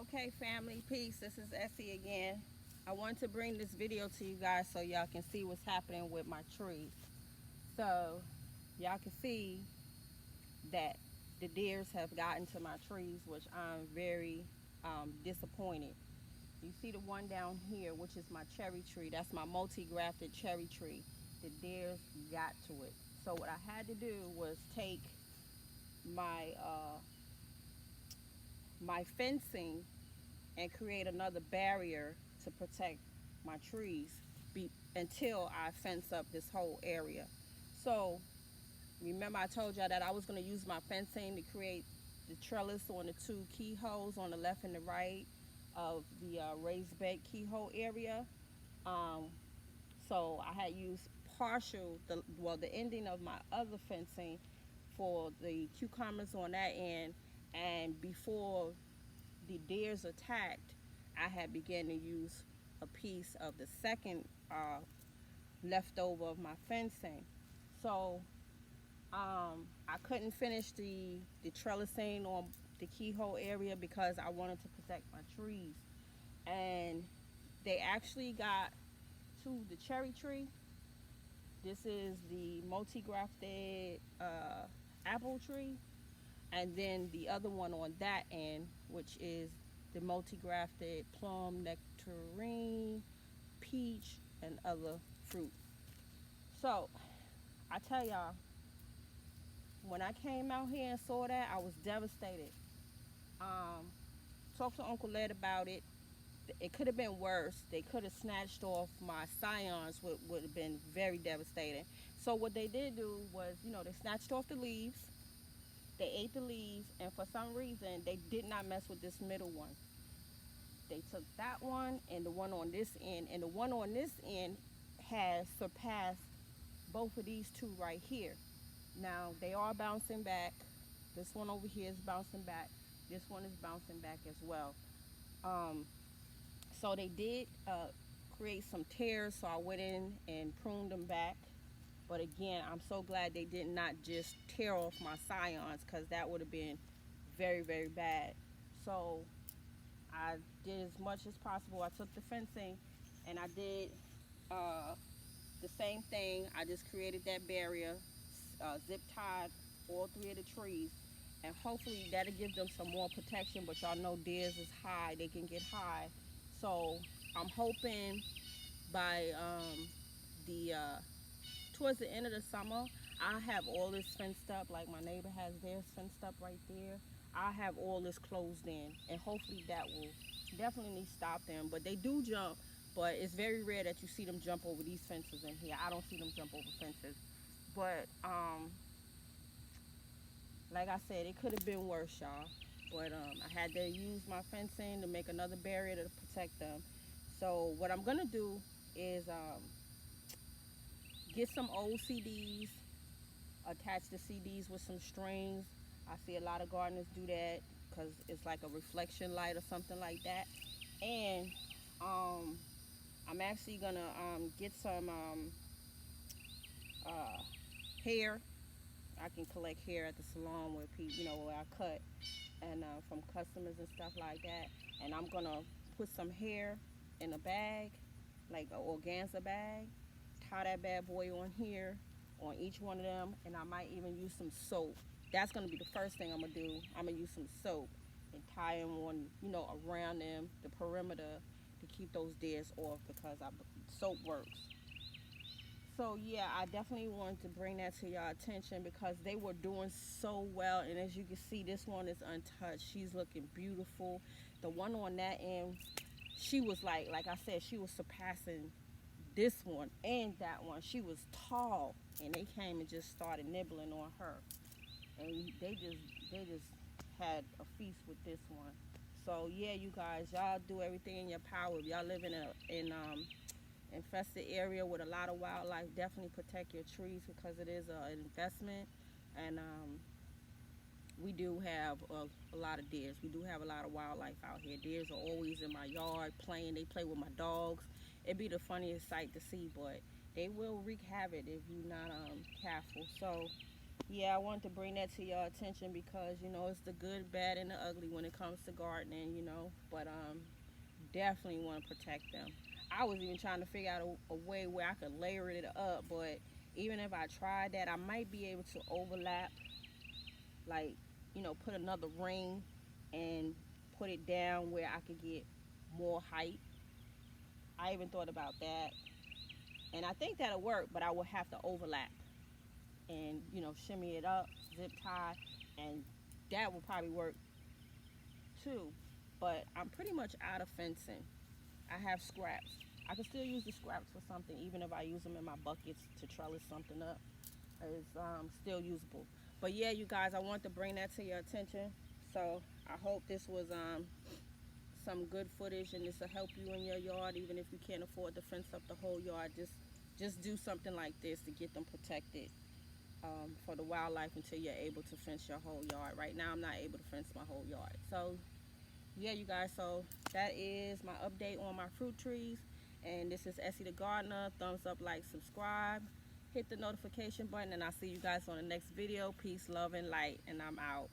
Okay, family, peace. This is Essie again. I want to bring this video to you guys so y'all can see what's happening with my trees. So y'all can see that the deers have gotten to my trees, which I'm very disappointed. You see the one down here, which is my cherry tree. That's my multi-grafted cherry tree. The deers got to it. So what I had to do was take my my fencing and create another barrier to protect my trees until I fence up this whole area. So remember I told y'all that I was going to use my fencing to create the trellis on the two keyholes on the left and the right of the raised bed keyhole area. Um, so I had used the ending of my other fencing for the cucumbers on that end, and before the deers attacked, I had began to use a piece of the second leftover of my fencing. So I couldn't finish the trellising on the keyhole area because I wanted to protect my trees. And they actually got to the cherry tree. This is the multi-grafted apple tree, and then the other one on that end, which is the multi-grafted plum, nectarine, peach, and other fruit. So I tell y'all, when I came out here and saw that, I was devastated. Talked to Uncle Led about it. It could have been worse. They could have snatched off my scions, would have been very devastating. So what they did do was, they snatched off the leaves. They ate the leaves, and for some reason, they did not mess with this middle one. They took that one and the one on this end, and the one on this end has surpassed both of these two right here. Now, they are bouncing back. This one over here is bouncing back. This one is bouncing back as well. So they did create some tears, so I went in and pruned them back. But again, I'm so glad they did not just tear off my scions, because that would have been very, very bad. So I did as much as possible. I took the fencing and I did the same thing. I just created that barrier, zip tied all three of the trees, and hopefully that'll give them some more protection. But y'all know deers is high, they can get high. So I'm hoping by the towards the end of the summer, I have all this fenced up, like my neighbor has theirs fenced up right there. I have all this closed in, and hopefully that will definitely stop them. But they do jump, but it's very rare that you see them jump over these fences in here. I don't see them jump over fences. But like I said, it could have been worse, y'all. But I had to use my fencing to make another barrier to protect them. So what I'm gonna do is get some old CDs, attach the CDs with some strings. I see a lot of gardeners do that because it's like a reflection light or something like that. And I'm actually gonna get some hair. I can collect hair at the salon where people, where I cut, and from customers and stuff like that. And I'm gonna put some hair in a bag, like an organza bag, tie that bad boy on here, on each one of them, and I might even use some soap. That's gonna be the first thing I'm gonna do. I'm gonna use some soap and tie them on, around them, the perimeter, to keep those deers off, because soap works. So yeah, I definitely wanted to bring that to y'all attention because they were doing so well. And as you can see, this one is untouched. She's looking beautiful. The one on that end, she was like I said, she was surpassing this one and that one. She was tall, and they came and just started nibbling on her, and they just had a feast with this one. So yeah, you guys, y'all do everything in your power. If y'all live in infested area with a lot of wildlife, definitely protect your trees, because it is an investment. And we do have a lot of deers. We do have a lot of wildlife out here. Deers are always in my yard playing. They play with my dogs. It'd be the funniest sight to see, but they will wreak havoc if you're not careful. So Yeah, I wanted to bring that to your attention because you know it's the good, bad, and the ugly when it comes to gardening. You know, but definitely want to protect them. I was even trying to figure out a way where I could layer it up, but even if I tried that, I might be able to overlap, like, you know, put another ring and put it down where I could get more height. I even thought about that, and I think that'll work, but I will have to overlap and, you know, shimmy it up, zip tie, and that will probably work too. But I'm pretty much out of fencing. I have scraps. I can still use the scraps for something, even if I use them in my buckets to trellis something up. It's still usable. But yeah, you guys, I want to bring that to your attention. So I hope this was some good footage, and this will help you in your yard, even if you can't afford to fence up the whole yard. Just do something like this to get them protected for the wildlife until you're able to fence your whole yard. Right now, I'm not able to fence my whole yard. So yeah, you guys, so that is my update on my fruit trees. And this is Essie the Gardener. Thumbs up, like, subscribe, hit the notification button, and I'll see you guys on the next video. Peace, love, and light, and I'm out.